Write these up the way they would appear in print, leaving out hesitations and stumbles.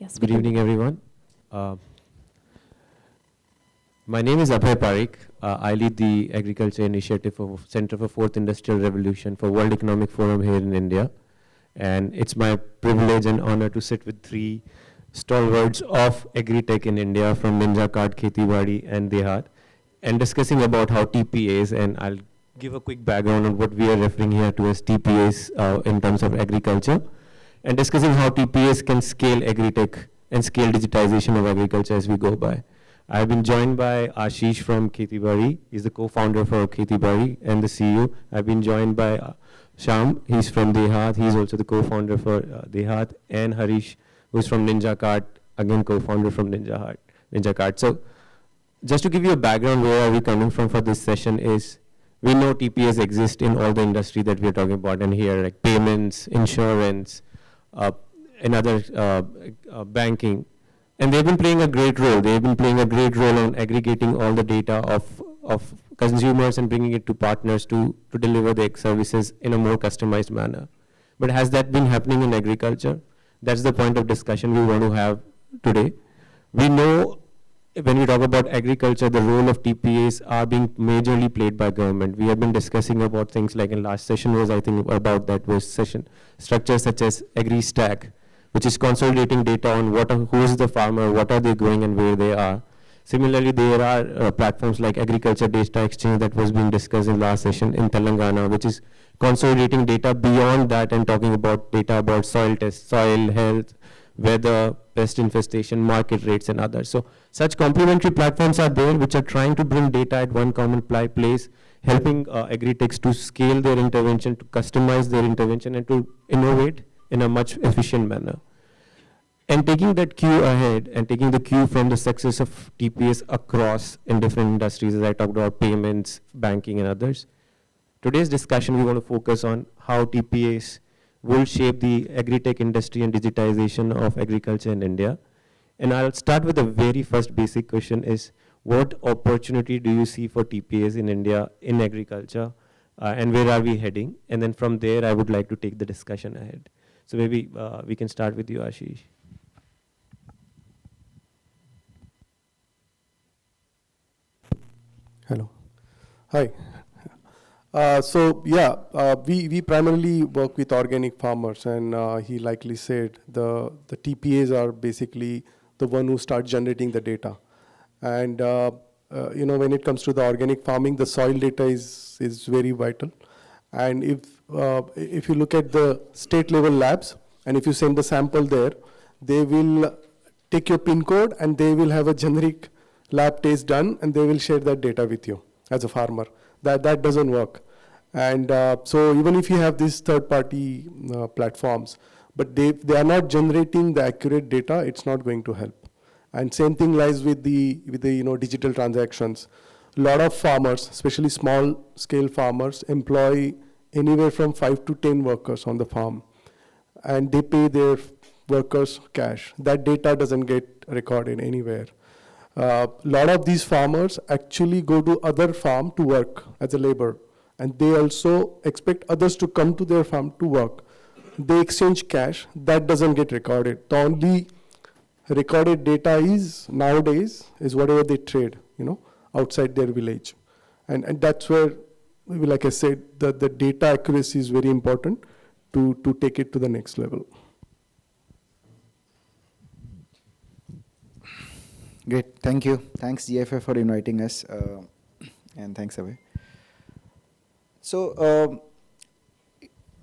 Yes, Good evening, everyone. Uh, my name is Abhay Pareek. I lead the Agriculture Initiative of Center for Fourth Industrial Revolution for World Economic Forum here in India. And it's my privilege and honor to sit with three stalwarts of agri-tech in India from Ninjakart, Kheti Badi, and DeHaat, and discussing about how TPAs, and I'll give a quick background on what we are referring here to as TPAs in terms of agriculture, and discussing how TPAs can scale agri-tech and scale digitization of agriculture as we go by. I've been joined by Ashish from Kheti Badi. He's the co-founder for Kheti Badi and the CEO. I've been joined by Shyam. He's from DeHaat. He's also the co-founder for DeHaat. And Harish, who's from Ninjakart, again co-founder from Ninjakart. So just to give you a background where are we coming from for this session is, we know TPAs exist in all the industry that we're talking about and here, like payments, insurance, and other banking. And they've been playing a great role. They've been playing a great role on aggregating all the data of consumers and bringing it to partners to deliver their services in a more customized manner. But has that been happening in agriculture? That's the point of discussion we want to have today. We know when we talk about agriculture, the role of TPAs are being majorly played by government. We have been discussing about things like in last session was, I think, about that was session, structures such as Agri-sector, which is consolidating data on who is the farmer, what are they growing and where they are. Similarly, there are platforms like Agriculture Data Exchange that was being discussed in last session in Telangana, which is consolidating data beyond that and talking about data about soil tests, soil health, weather, pest infestation, market rates, and others. So such complementary platforms are there which are trying to bring data at one common place, helping agri-techs to scale their intervention, to customize their intervention, and to innovate in a much efficient manner. And taking that cue ahead and taking the cue from the success of TPAs across in different industries, as I talked about payments, banking, and others, today's discussion we want to focus on how TPAs will shape the agri-tech industry and digitization of agriculture in India. And I'll start with the very first basic question is, what opportunity do you see for TPAs in India in agriculture, and where are we heading? And then from there, I would like to take the discussion ahead. So maybe we can start with you, Ashish. Hello. Hi. We primarily work with organic farmers, and he likely said the TPAs are basically the one who start generating the data. And when it comes to the organic farming, the soil data is very vital. And if you look at the state level labs, and if you send the sample there, they will take your PIN code and they will have a generic lab test done, and they will share that data with you as a farmer. That doesn't work. And so even if you have these third-party platforms, but they are not generating the accurate data, it's not going to help. And same thing lies with the digital transactions. A lot of farmers, especially small-scale farmers, employ anywhere from 5 to 10 workers on the farm, and they pay their workers cash. That data doesn't get recorded anywhere. A lot of these farmers actually go to other farm to work as a labor, and they also expect others to come to their farm to work. They exchange cash. That doesn't get recorded. The only recorded data is nowadays is whatever they trade, outside their village, and that's where, like I said, the data accuracy is very important to take it to the next level. Great, thank you. Thanks GFA for inviting us, and thanks Abhay. So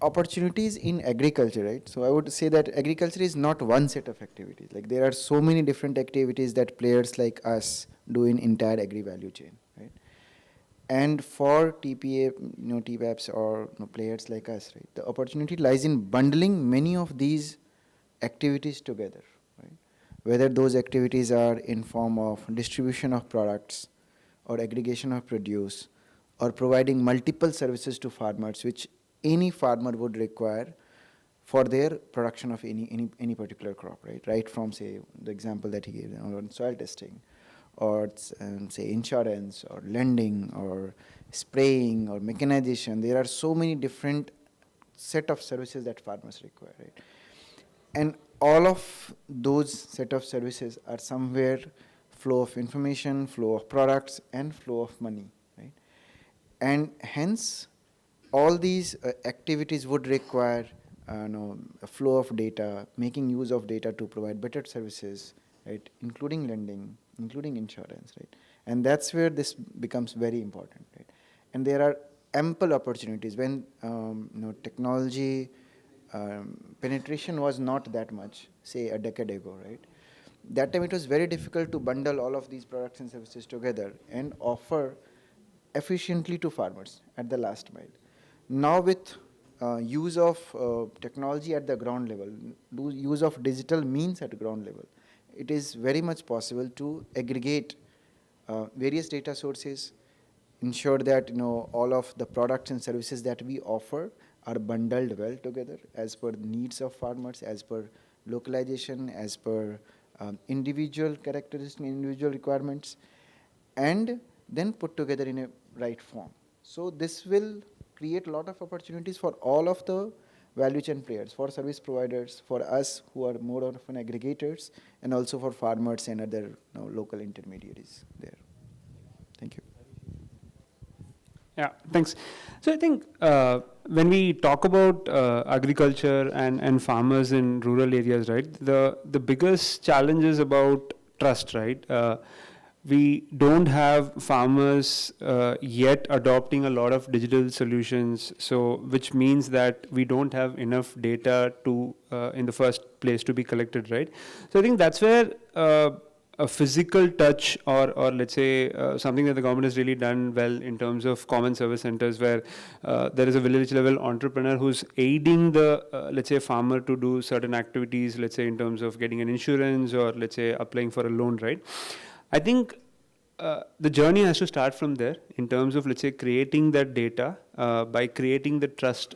opportunities in agriculture, right? So I would say that agriculture is not one set of activities. Like there are so many different activities that players like us do in entire agri value chain, right? And for TPA, TPAPs or players like us, right, the opportunity lies in bundling many of these activities together, right? Whether those activities are in form of distribution of products or aggregation of produce or providing multiple services to farmers, which any farmer would require for their production of any particular crop, right? Right from, say, the example that he gave on soil testing, or say insurance or lending or spraying or mechanization. There are so many different set of services that farmers require, right? And all of those set of services are somewhere flow of information, flow of products, and flow of money, right? And hence, all these activities would require a flow of data, making use of data to provide better services, right? Including lending, including insurance, right? And that's where this becomes very important, right? And there are ample opportunities when technology penetration was not that much, say a decade ago, right? That time it was very difficult to bundle all of these products and services together and offer efficiently to farmers at the last mile. Now with use of technology at the ground level, use of digital means at ground level, it is very much possible to aggregate various data sources, ensure that all of the products and services that we offer are bundled well together as per the needs of farmers, as per localization, as per individual characteristics, individual requirements, and then put together in a right form. So this will create a lot of opportunities for all of the value chain players, for service providers, for us who are more often aggregators, and also for farmers and other local intermediaries there. Thank you. Yeah, thanks. So I think when we talk about agriculture and farmers in rural areas, right, the biggest challenge is about trust, right? We don't have farmers yet adopting a lot of digital solutions, so which means that we don't have enough data to in the first place to be collected, right? So I think that's where a physical touch or let's say something that the government has really done well in terms of common service centers, where there is a village level entrepreneur who's aiding the let's say farmer to do certain activities, let's say in terms of getting an insurance or let's say applying for a loan, right? I think the journey has to start from there in terms of, let's say, creating that data by creating the trust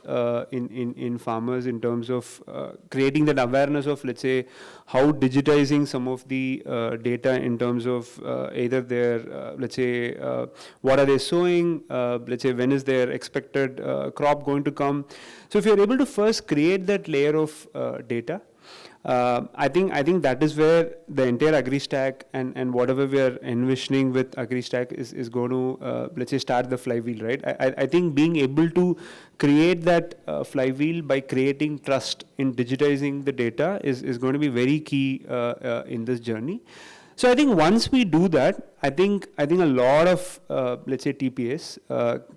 in farmers, in terms of creating that awareness of, let's say, how digitizing some of the data in terms of either their, let's say, what are they sowing, let's say, when is their expected crop going to come. So if you're able to first create that layer of data, I think that is where the entire agri-stack and whatever we are envisioning with agri-stack is going to, let's say, start the flywheel, right? I think being able to create that flywheel by creating trust in digitizing the data is going to be very key in this journey. So I think once we do that, I think a lot of let's say TPAs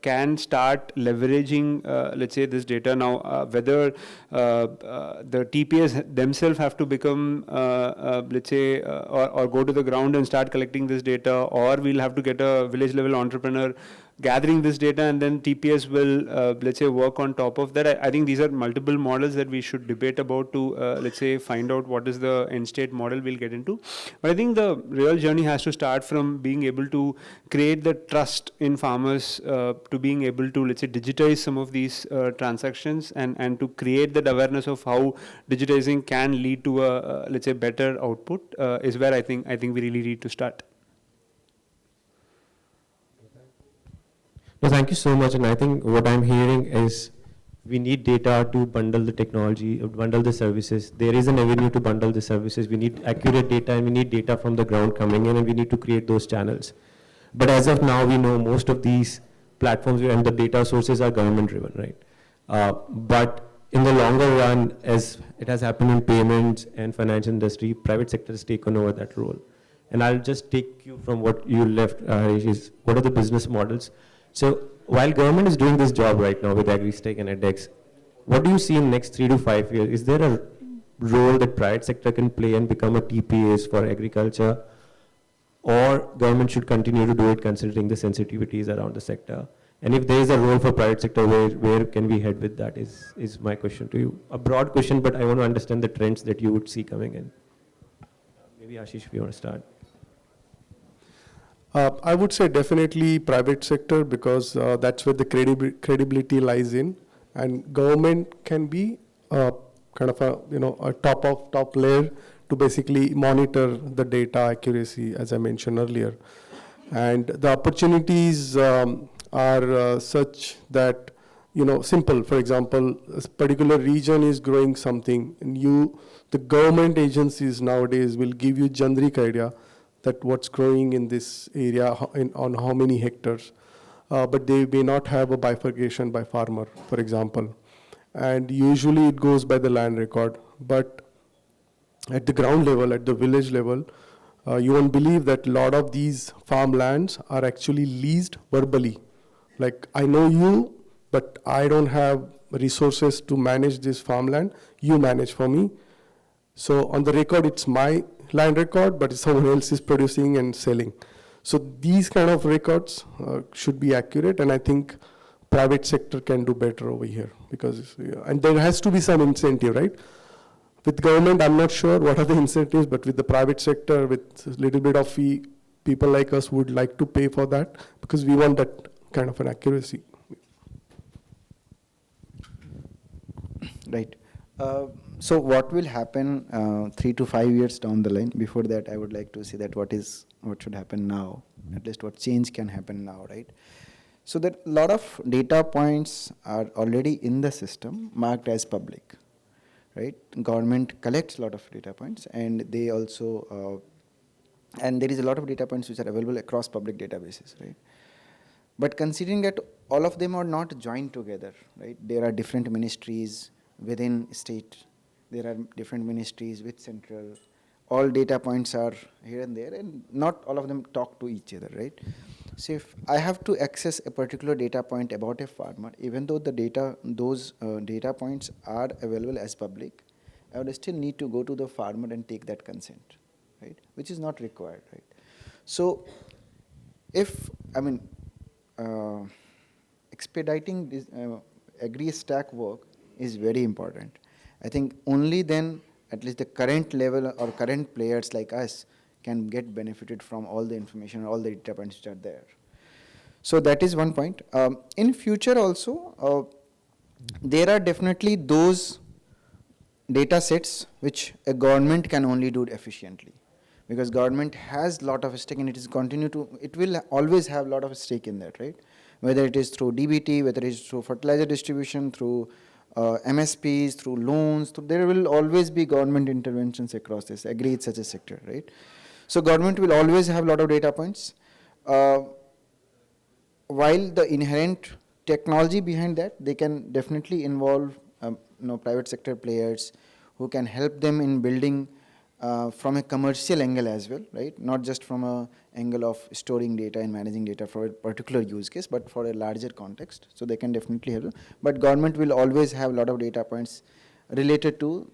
can start leveraging let's say this data now. Whether the TPAs themselves have to become let's say or go to the ground and start collecting this data, or we'll have to get a village level entrepreneur gathering this data, and then TPS will let's say work on top of that. I think these are multiple models that we should debate about to let's say find out what is the end state model we'll get into. But I think the real journey has to start from being able to create the trust in farmers to being able to, let's say, digitize some of these transactions and to create that awareness of how digitizing can lead to a let's say better output is where I think we really need to start. No, thank you so much. And I think what I'm hearing is we need data to bundle the technology, bundle the services. There is an avenue to bundle the services. We need accurate data, and we need data from the ground coming in, and we need to create those channels. But as of now, we know most of these platforms and the data sources are government driven, right? But in the longer run, as it has happened in payments and financial industry, private sector has taken over that role. And I'll just take you from what you left, Harish, is what are the business models? So while government is doing this job right now with Agri-sector and edX, what do you see in next 3 to 5 years? Is there a role that private sector can play and become a TPAs for agriculture, or government should continue to do it considering the sensitivities around the sector? And if there is a role for private sector, where can we head with that is my question to you. A broad question, but I want to understand the trends that you would see coming in. Maybe Ashish, if you want to start. I would say definitely private sector, because that's where the credibility lies in, and government can be kind of a top layer to basically monitor the data accuracy, as I mentioned earlier. And the opportunities are such that simple. For example, a particular region is growing something, and the government agencies nowadays will give you generic idea that what's growing in this area on how many hectares, but they may not have a bifurcation by farmer, for example. And usually it goes by the land record, but at the ground level, at the village level, you won't believe that a lot of these farmlands are actually leased verbally. Like, I know you, but I don't have resources to manage this farmland. You manage for me. So on the record, it's my land record, but someone else is producing and selling. So these kind of records should be accurate, and I think private sector can do better over here, because, and there has to be some incentive, right? With government, I'm not sure what are the incentives, but with the private sector, with a little bit of fee, people like us would like to pay for that, because we want that kind of an accuracy. Right. So what will happen 3 to 5 years down the line? Before that, I would like to see that what should happen now, at least what change can happen now, right? So that a lot of data points are already in the system marked as public, right? Government collects a lot of data points, and they also, and there is a lot of data points which are available across public databases, right? But considering that all of them are not joined together, right? There are different ministries within state, there are different ministries with central, all data points are here and there, and not all of them talk to each other, right? So if I have to access a particular data point about a farmer, even though those data points are available as public, I would still need to go to the farmer and take that consent, right? Which is not required, right? So expediting this agri-stack work is very important. I think only then at least the current level or current players like us can get benefited from all the information, all the data points which are there. So that is one point. In future also, there are definitely those data sets which a government can only do efficiently, because government has a lot of stake and it will always have a lot of stake in that, right? Whether it is through DBT, whether it is through fertilizer distribution, through MSPs, through loans, there will always be government interventions across this. Agri is such a sector, right? So government will always have a lot of data points. While the inherent technology behind that, they can definitely involve private sector players who can help them in building from a commercial angle as well, right? Not just from a angle of storing data and managing data for a particular use case, but for a larger context. So they can definitely help. But government will always have a lot of data points related to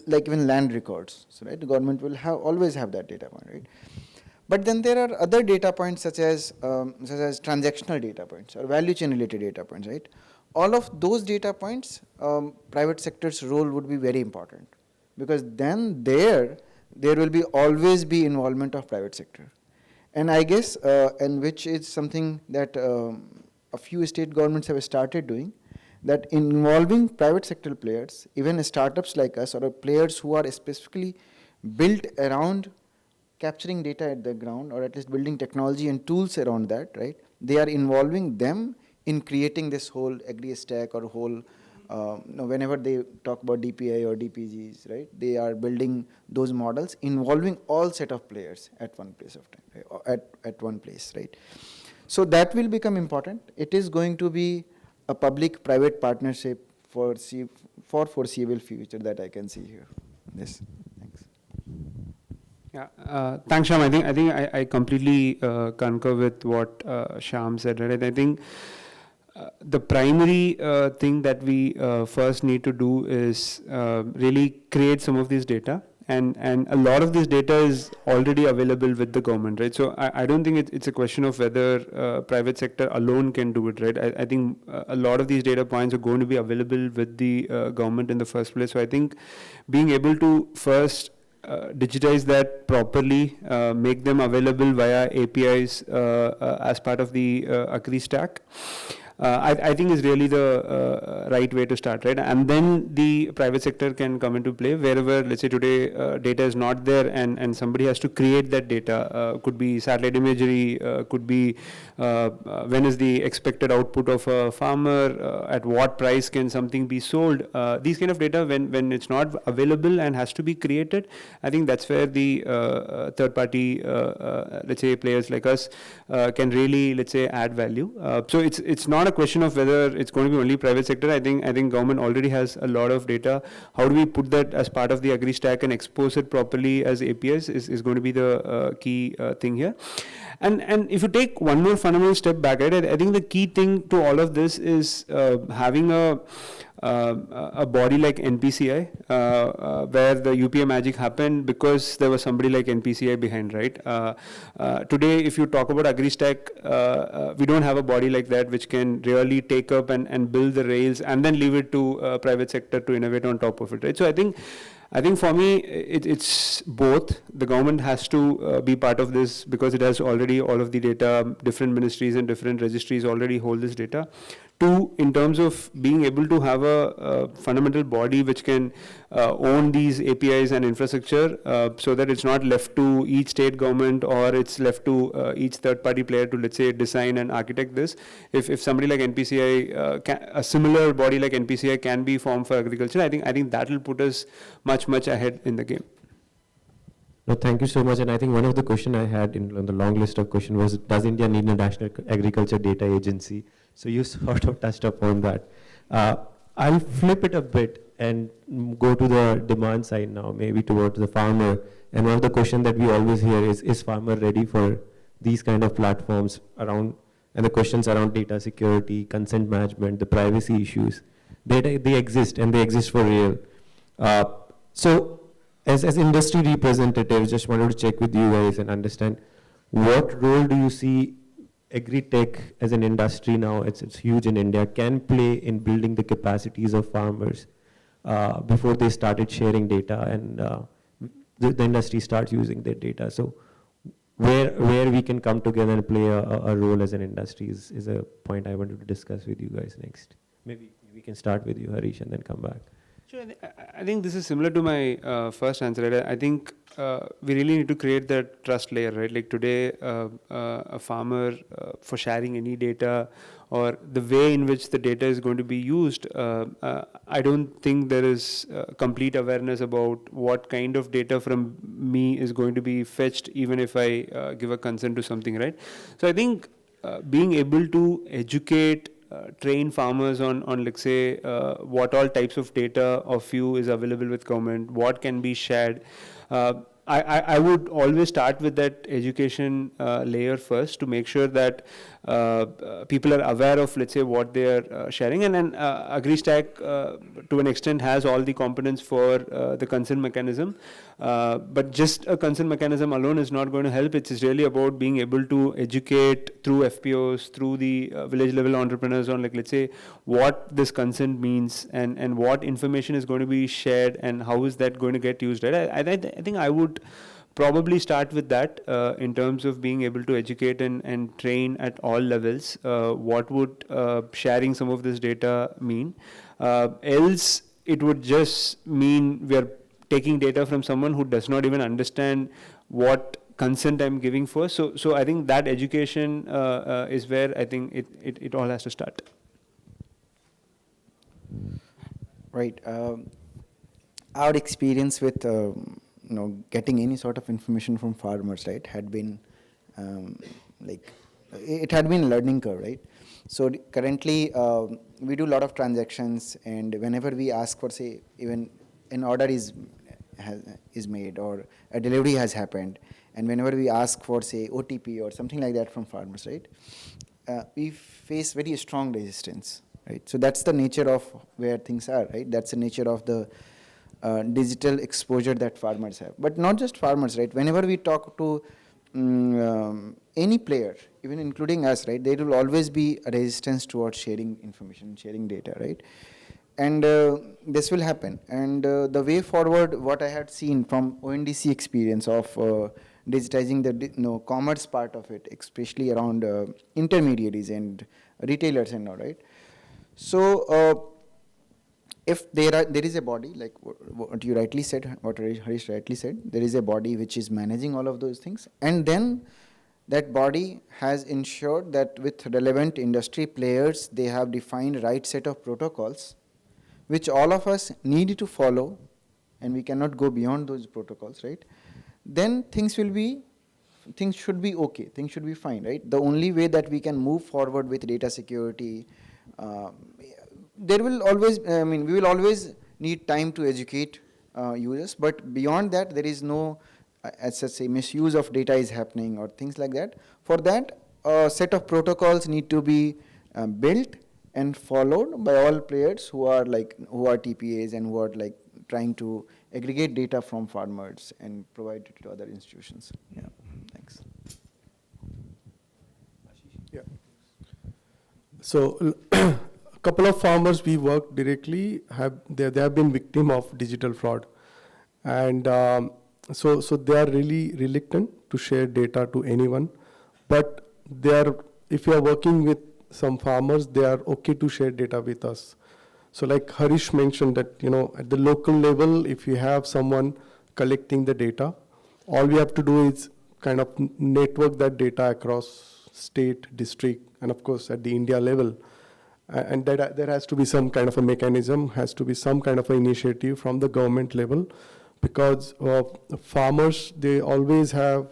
like even land records. So right, the government will always have that data point, right? But then there are other data points such as transactional data points or value chain related data points, right? All of those data points, private sector's role would be very important, because then there will be always be involvement of private sector. And I guess, and which is something that a few state governments have started doing, that involving private sector players, even startups like us or players who are specifically built around capturing data at the ground, or at least building technology and tools around that, right? They are involving them in creating this whole agri-stack or whole, whenever they talk about DPI or DPGs, right? They are building those models involving all set of players at one place of time, right? At one place, right? So that will become important. It is going to be a public-private partnership for foreseeable future that I can see here. Yes, thanks. Yeah, thanks, Shyam. I think I completely concur with what Shyam said. Right? I think the primary thing that we first need to do is really create some of this data, and a lot of this data is already available with the government, right? So I don't think it's a question of whether private sector alone can do it, right? I think a lot of these data points are going to be available with the government in the first place. So I think being able to first digitize that properly, make them available via APIs as part of the Agri stack. I think is really the right way to start, right? And then the private sector can come into play wherever, let's say today, data is not there and somebody has to create that data. Could be satellite imagery, could be when is the expected output of a farmer, at what price can something be sold. These kind of data, when it's not available and has to be created, I think that's where the third party, let's say players like us, can really, let's say, add value. So it's not a question of whether it's going to be only private sector. I think government already has a lot of data. How do we put that as part of the agri stack and expose it properly as APIs is going to be the key thing here. And if you take one more fundamental step back, right, I think the key thing to all of this is having a body like NPCI, where the UPA magic happened because there was somebody like NPCI behind, right? Today, if you talk about AgriStack, we don't have a body like that which can really take up and build the rails and then leave it to private sector to innovate on top of it, right? So I think for me, it's both. The government has to be part of this because it has already all of the data. Different ministries and different registries already hold this data. Two, in terms of being able to have a fundamental body which can own these APIs and infrastructure, so that it's not left to each state government or it's left to each third-party player to, let's say, design and architect this. If somebody like NPCI, a similar body like NPCI can be formed for agriculture, I think that will put us much ahead in the game. No, thank you so much. And I think one of the questions I had on the long list of questions was, does India need a national agriculture data agency? So you sort of touched upon that. I'll flip it a bit and go to the demand side now, maybe towards the farmer. And one of the questions that we always hear is farmer ready for these kind of platforms around, and the questions around data security, consent management, the privacy issues. Data, they exist and they exist for real. So as industry representatives, just wanted to check with you guys and understand what role do you see agri-tech as an industry now, it's huge in India, can play in building the capacities of farmers before they started sharing data and the industry starts using their data. So where we can come together and play a role as an industry is a point I wanted to discuss with you guys next. Maybe we can start with you, Harish, and then come back. Sure, I think this is similar to my first answer. Right? I think we really need to create that trust layer, right? Like today, a farmer for sharing any data or the way in which the data is going to be used, I don't think there is complete awareness about what kind of data from me is going to be fetched, even if I give a consent to something, right? So I think being able to educate, train farmers on let's say what all types of data of you is available with government, what can be shared. I would always start with that education layer first to make sure that people are aware of, let's say, what they are sharing. And then AgriStack to an extent has all the components for the consent mechanism. But just a consent mechanism alone is not going to help. It's really about being able to educate through FPOs, through the village level entrepreneurs on, like, let's say, what this consent means and what information is going to be shared and how is that going to get used, right? I think I would probably start with that in terms of being able to educate and train at all levels. What would sharing some of this data mean? Else, it would just mean we are taking data from someone who does not even understand what consent I'm giving for. So I think that education is where I think it all has to start. Right. Our experience with getting any sort of information from farmers, right, had been it had been a learning curve, right? So currently we do a lot of transactions, and whenever we ask for, say, even an order is made or a delivery has happened, and whenever we ask for, say, OTP or something like that from farmers, right, we face very strong resistance, right? So that's the nature of where things are, right? That's the nature of the digital exposure that farmers have. But not just farmers, right? Whenever we talk to any player, even including us, right, there will always be a resistance towards sharing information, sharing data, right? And this will happen. And the way forward, what I had seen from ONDC experience of digitizing the commerce part of it, especially around intermediaries and retailers and all, right? So if there is a body, like what you rightly said, what Harish rightly said, there is a body which is managing all of those things, and then that body has ensured that with relevant industry players, they have defined right set of protocols, which all of us need to follow, and we cannot go beyond those protocols, right? Then things should be okay, things should be fine, right? The only way that we can move forward with data security, there will always, we will always need time to educate users, but beyond that, there is no, as such, say, misuse of data is happening or things like that. For that, a set of protocols need to be built and followed by all players who are TPAs and who are trying to aggregate data from farmers and provide it to other institutions. Yeah, thanks. Yeah. So a couple of farmers we work directly they have been victim of digital fraud, and so they are really reluctant to share data to anyone, but if you are working with some farmers, they are okay to share data with us. So like Harish mentioned that, at the local level, if you have someone collecting the data, all we have to do is kind of network that data across state, district, and of course at the India level. And that there has to be some kind of a mechanism, has to be some kind of an initiative from the government level, because farmers, they always have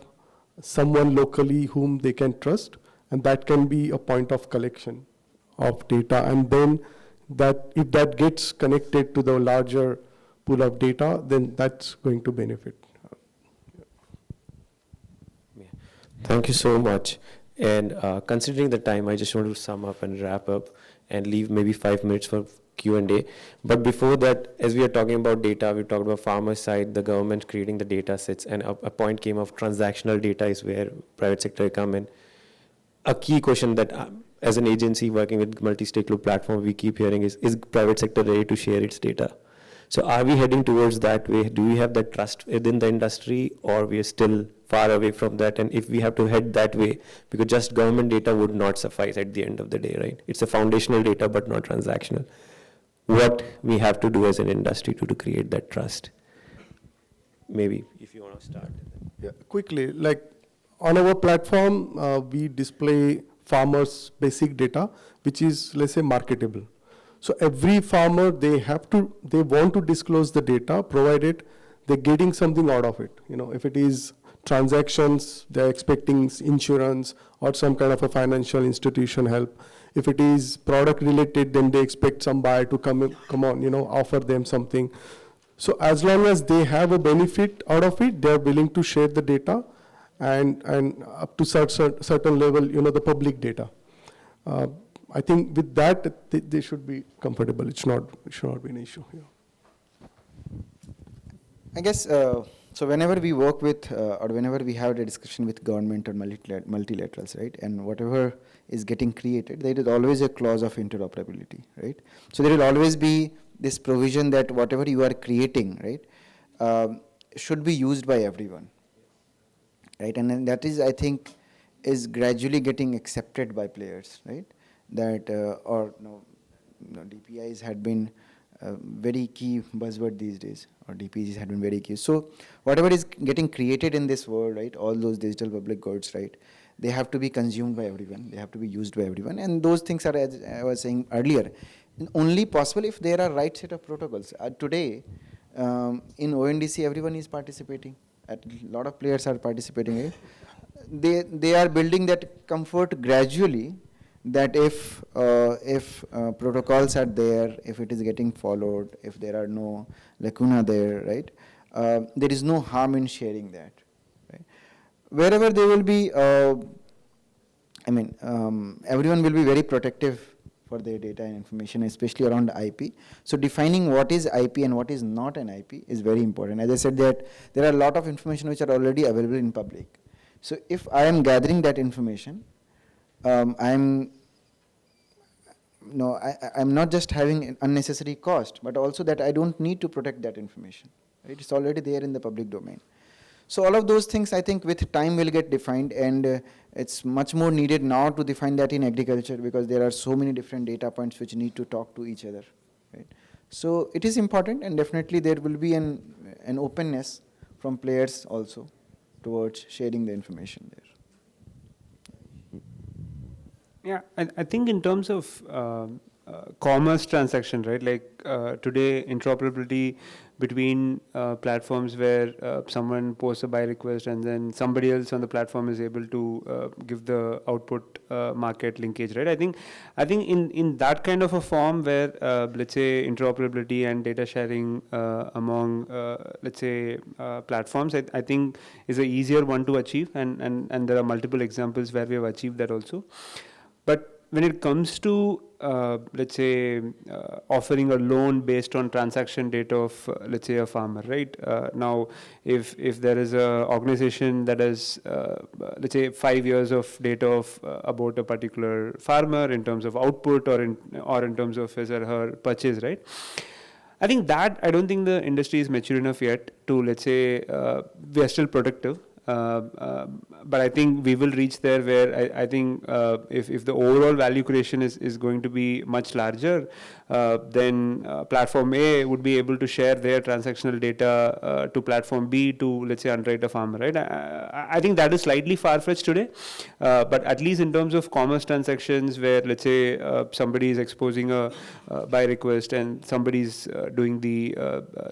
someone locally whom they can trust, and that can be a point of collection of data. And then that if that gets connected to the larger pool of data, then that's going to benefit. Yeah. Thank you so much. And considering the time, I just want to sum up and wrap up and leave maybe 5 minutes for Q&A. But before that, as we are talking about data, we talked about farmer side, the government creating the data sets, and a point came of transactional data is where private sector come in. A key question that as an agency working with multi-stakeholder platform, we keep hearing is private sector ready to share its data? So are we heading towards that way? Do we have that trust within the industry, or we are still far away from that? And if we have to head that way, because just government data would not suffice at the end of the day, right? It's a foundational data, but not transactional. What we have to do as an industry to create that trust? Maybe if you want to start. Yeah, quickly, like on our platform, we display farmers' basic data, which is, let's say, marketable. So every farmer, they want to disclose the data, provided they're getting something out of it. If it is transactions, they're expecting insurance or some kind of a financial institution help. If it is product related, then they expect some buyer to come on, offer them something. So as long as they have a benefit out of it, they're willing to share the data, and up to certain level, the public data. I think with that, they should be comfortable. It should not be an issue. Yeah. I guess, so whenever we work with, or whenever we have a discussion with government or multilaterals, right, and whatever is getting created, there is always a clause of interoperability, right? So there will always be this provision that whatever you are creating, right, should be used by everyone, right? And then that is, I think, is gradually getting accepted by players, right? That DPIs had been very key buzzword these days, or DPGs had been very key. So whatever is getting created in this world, right, all those digital public goods, right, they have to be consumed by everyone, they have to be used by everyone, and those things are, as I was saying earlier, only possible if there are right set of protocols. Today, in ONDC, everyone is participating. A lot of players are participating. Right? They are building that comfort gradually, that if protocols are there, if it is getting followed, if there are no lacuna there, right, there is no harm in sharing that. Right? Wherever there will be, everyone will be very protective for their data and information, especially around IP. So defining what is IP and what is not an IP is very important. As I said, that there are a lot of information which are already available in public. So if I am gathering that information, I'm not just having an unnecessary cost, but also that I don't need to protect that information. Right? It's already there in the public domain. So all of those things, I think, with time will get defined, and it's much more needed now to define that in agriculture, because there are so many different data points which need to talk to each other, right? So it is important, and definitely there will be an openness from players also towards sharing the information there. Yeah, I think in terms of commerce transaction, right? Like today, interoperability between platforms where someone posts a buy request and then somebody else on the platform is able to give the output market linkage, right? I think in that kind of a form where let's say interoperability and data sharing among let's say platforms, I think is a easier one to achieve, and there are multiple examples where we have achieved that also. But when it comes to, let's say, offering a loan based on transaction data of, let's say, a farmer, right? Now, if there is a organization that has, let's say, 5 years of data of about a particular farmer in terms of output or in terms of his or her purchase, right? I think that I don't think the industry is mature enough yet to, let's say, we are still productive. But I think we will reach there where I think if the overall value creation is going to be much larger, then platform A would be able to share their transactional data to platform B to, let's say, underwrite a farmer, right? I think that is slightly far-fetched today, but at least in terms of commerce transactions where, let's say, somebody is exposing a buy request and somebody's doing the,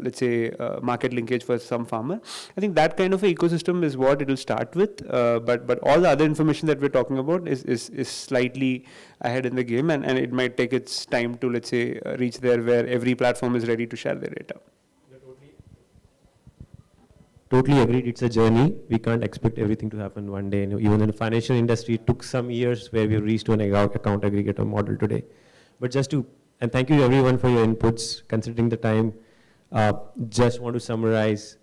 let's say, market linkage for some farmer, I think that kind of an ecosystem is what it will start with, but all the other information that we're talking about is slightly ahead in the game, and it might take its time to, let's say, reach there where every platform is ready to share their data. Totally agreed. It's a journey. We can't expect everything to happen one day. Even in the financial industry, it took some years where we reached to an account aggregator model today. But and thank you everyone for your inputs, considering the time. Just want to summarize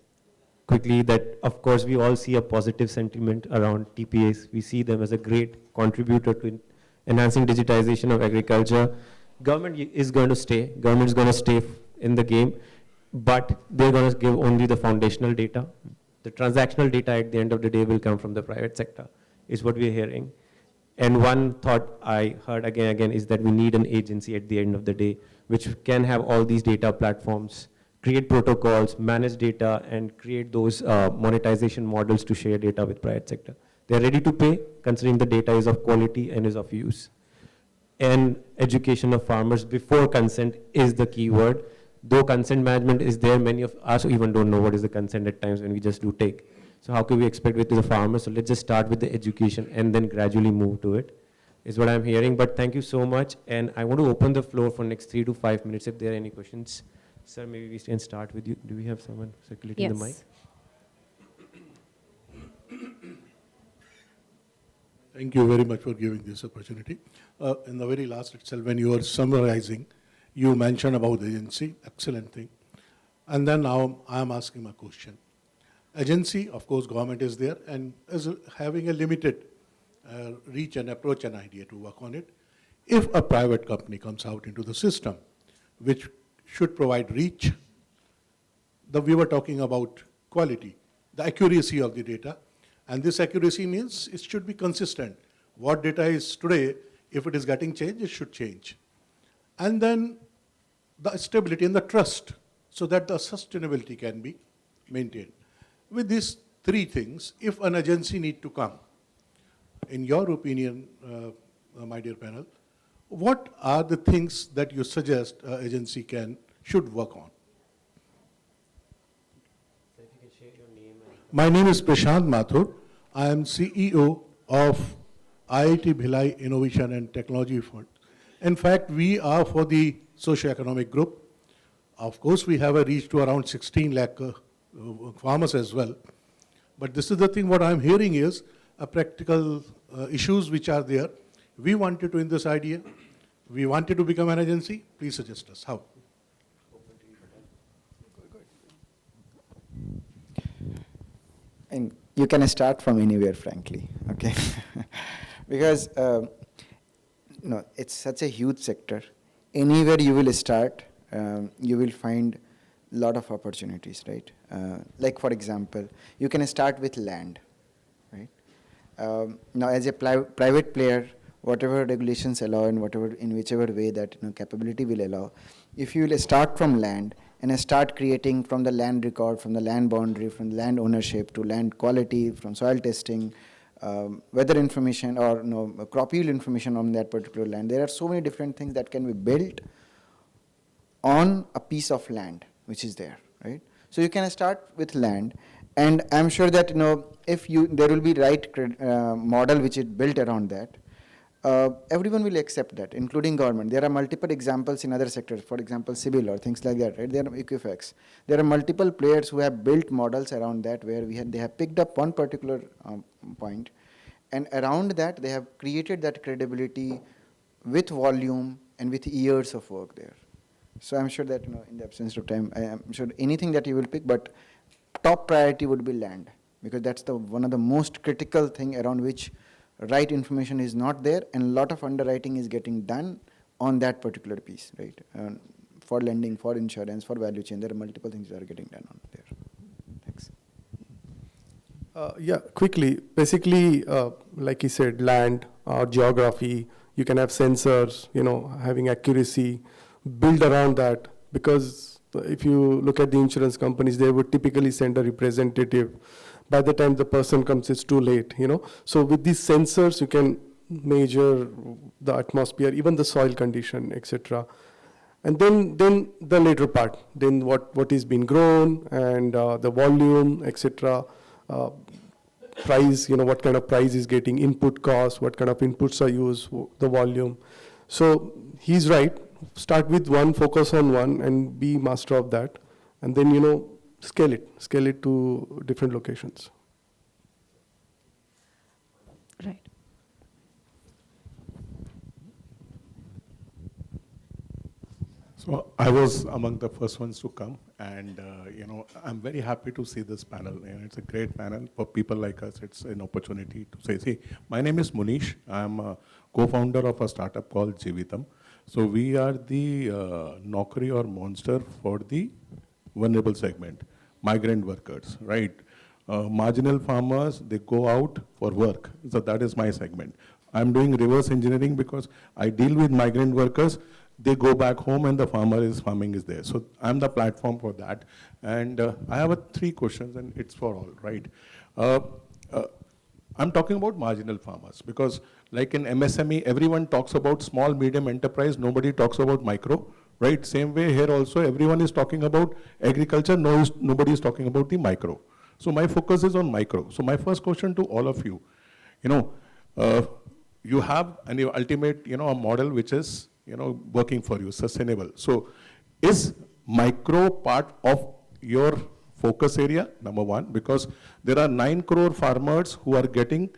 quickly that, of course, we all see a positive sentiment around TPAs. We see them as a great contributor to enhancing digitization of agriculture. Government is going to stay. Government is going to stay in the game, but they're going to give only the foundational data. The transactional data at the end of the day will come from the private sector, is what we're hearing. And one thought I heard again is that we need an agency at the end of the day, which can have all these data platforms, create protocols, manage data, and create those monetization models to share data with private sector. They're ready to pay, considering the data is of quality and is of use. And education of farmers before consent is the key word. Though consent management is there, many of us even don't know what is the consent at times when we just do take. So how can we expect it to the farmers? So let's just start with the education and then gradually move to it, is what I'm hearing. But thank you so much. And I want to open the floor for next 3 to 5 minutes if there are any questions. Sir, maybe we can start with you. Do we have someone circulating the mic? Thank you very much for giving this opportunity. In the very last itself, when you were summarizing, you mentioned about the agency, excellent thing. And then now I am asking my question. Agency, of course, government is there and is having a limited reach and approach and idea to work on it. If a private company comes out into the system, which should provide reach, we were talking about quality, the accuracy of the data, and this accuracy means it should be consistent. What data is today, if it is getting changed, it should change. And then the stability and the trust, so that the sustainability can be maintained. With these 3 things, if an agency need to come, in your opinion, my dear panel, what are the things that you suggest agency should work on? So if you can share your name. My name is Prashant Mathur. I am CEO of IIT Bhilai Innovation and Technology Fund. In fact, we are for the socio-economic group. Of course, we have a reach to around 16 lakh farmers as well. But this is the thing, what I'm hearing is practical issues which are there. We wanted to, in this idea, we wanted to become an agency. Please suggest us how. And you can start from anywhere, frankly, okay? Because it's such a huge sector. Anywhere you will start, you will find lot of opportunities, right? Like for example, you can start with land, right? Now as a private player, whatever regulations allow and whatever in whichever way that capability will allow, if you will start from land and start creating from the land record, from the land boundary, from land ownership to land quality, from soil testing, weather information or crop yield information on that particular land. There are so many different things that can be built on a piece of land which is there, right? So you can start with land, and I'm sure that if there will be right model which is built around that. Everyone will accept that, including government. There are multiple examples in other sectors, for example, civil or things like that, right? There are Equifax. There are multiple players who have built models around that where they have picked up one particular point, and around that they have created that credibility with volume and with years of work there. So I'm sure that in the absence of time, I am sure anything that you will pick, but top priority would be land, because that's one of the most critical thing around which right information is not there, and a lot of underwriting is getting done on that particular piece, right? For lending, for insurance, for value chain, there are multiple things that are getting done on there. Thanks. Yeah, quickly. Basically, like he said, land, geography, you can have sensors, having accuracy, build around that, because if you look at the insurance companies, they would typically send a representative. By the time the person comes, it's too late, So with these sensors, you can measure the atmosphere, even the soil condition, etc. And then the later part, then what is being grown and the volume, etc. Price, what kind of price is getting, input cost, what kind of inputs are used, the volume. So he's right. Start with one, focus on one, and be master of that, and then scale it to different locations. Right. So I was among the first ones to come, and I'm very happy to see this panel. And it's a great panel for people like us. It's an opportunity to say, see, my name is Munish. I'm a co-founder of a startup called Jeevitam. So we are the Naukri or monster for the vulnerable segment, migrant workers, right? Marginal farmers, they go out for work. So that is my segment. I'm doing reverse engineering because I deal with migrant workers. They go back home and the farming is there. So I'm the platform for that. And I have 3 questions, and it's for all, right? I'm talking about marginal farmers because like in MSME, everyone talks about small, medium enterprise. Nobody talks about micro, right? Same way here also, everyone is talking about agriculture. Nobody is talking about the micro. So my focus is on micro. So my first question to all of you, you have an ultimate, a model which is, working for you, sustainable. So is micro part of your focus area, number one, because there are 9 crore farmers who are getting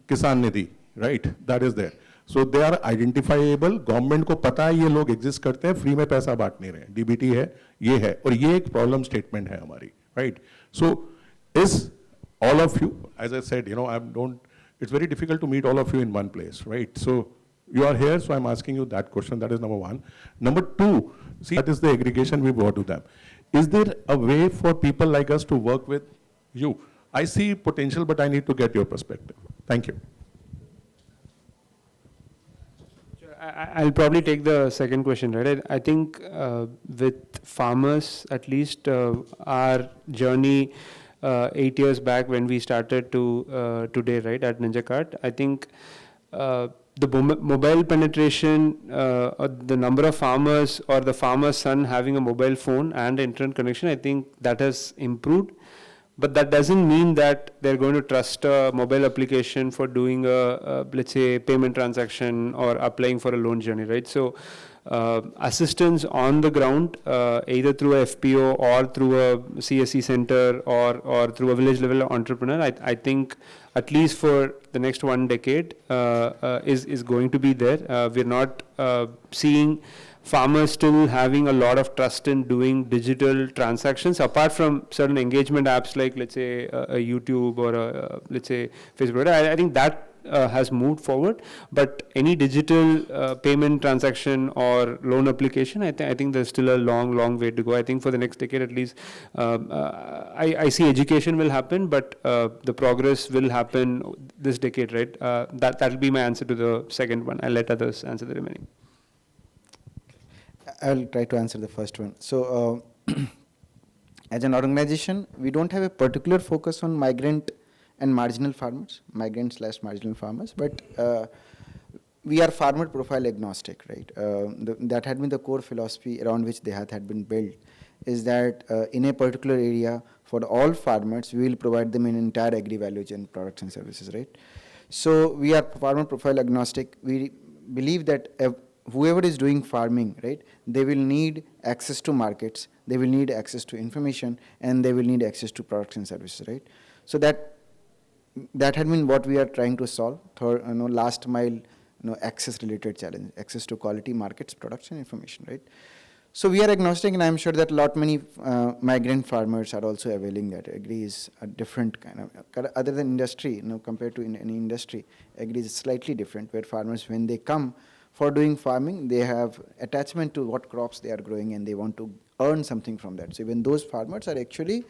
Kisan Nidhi, right? That is there. So they are identifiable. Government को पता है ये लोग exist करते हैं, free में पैसा बांट नहीं रहे हैं. DBT है, ये है, और ये एक problem statement है हमारी, right? So is all of you, as I said, it's very difficult to meet all of you in one place, right? So you are here, so I'm asking you that question. That is number one. Number two, see, that is the aggregation we brought to them. Is there a way for people like us to work with you? I see potential, but I need to get your perspective. Thank you. I'll probably take the second question, right? I think with farmers, at least our journey 8 years back when we started to today, right, at Ninjakart, I think the mobile penetration, or the number of farmers or the farmer's son having a mobile phone and internet connection, I think that has improved. But that doesn't mean that they're going to trust a mobile application for doing let's say, payment transaction or applying for a loan journey, right? So assistance on the ground, either through a FPO or through a CSC center or through a village level entrepreneur, I think at least for the next 1 decade is going to be there. We're not seeing farmers still having a lot of trust in doing digital transactions, apart from certain engagement apps like, let's say, a YouTube or let's say Facebook. I think that has moved forward, but any digital payment transaction or loan application, I think there's still a long way to go. I think for the next decade at least, I see education will happen, but the progress will happen this decade, right? That'll be my answer to the second one. I'll let others answer the remaining. I'll try to answer the first one. So, as an organization, we don't have a particular focus on migrant and marginal farmers, migrant/marginal farmers, but we are farmer profile agnostic, right? That had been the core philosophy around which DeHaat had been built, is that in a particular area, for all farmers, we will provide them an entire agri value chain products and services, right? So we are farmer profile agnostic. We believe that whoever is doing farming, right, they will need access to markets, they will need access to information, and they will need access to products and services, right? So that had been what we are trying to solve. Last mile, access related challenge, access to quality markets, products, and information, right? So we are agnostic, and I'm sure that many migrant farmers are also availing that. Agri is a different kind of, other than industry, compared to any industry, agri is slightly different, where farmers, when they come for doing farming, they have attachment to what crops they are growing, and they want to earn something from that. So even those farmers are actually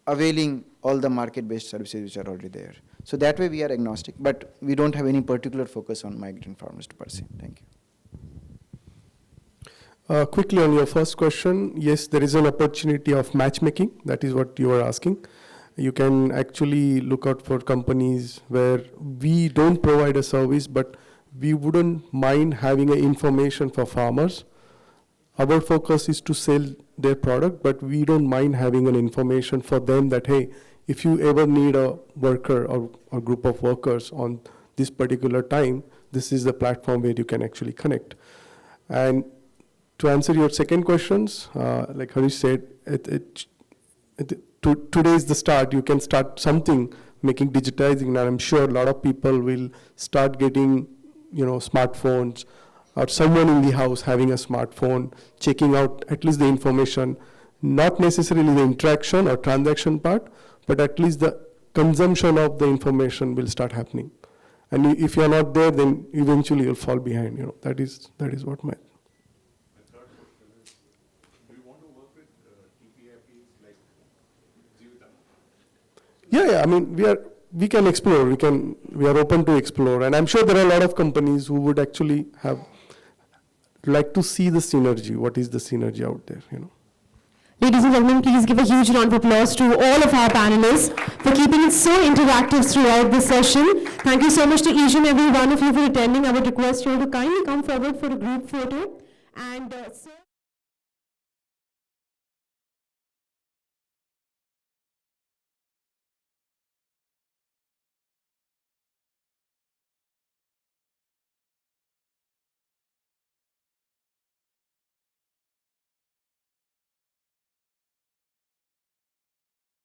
availing all the market-based services which are already there. So that way we are agnostic, but we don't have any particular focus on migrant farmers per se. Thank you. Quickly on your first question, yes, there is an opportunity of matchmaking. That is what you are asking. You can actually look out for companies where we don't provide a service, but we wouldn't mind having information for farmers. Our focus is to sell their product, but we don't mind having an information for them that, hey, if you ever need a worker or a group of workers on this particular time, this is the platform where you can actually connect. And to answer your second questions, like Harish said, today is the start. You can start something, making digitizing, and I'm sure a lot of people will start getting smartphones, or someone in the house having a smartphone, checking out at least the information, not necessarily the interaction or transaction part, but at least the consumption of the information will start happening. And if you're not there, then eventually you'll fall behind. That is what my... My third question is, do you want to work with TPAPs like Sweta? Yeah, I mean, we can explore, we are open to explore, and I'm sure there are a lot of companies who would actually like to see the synergy. What is the synergy out there, Ladies and gentlemen, please give a huge round of applause to all of our panelists for keeping it so interactive throughout this session. Thank you so much to each and every one of you for attending. I would request you all to kindly come forward for a group photo. And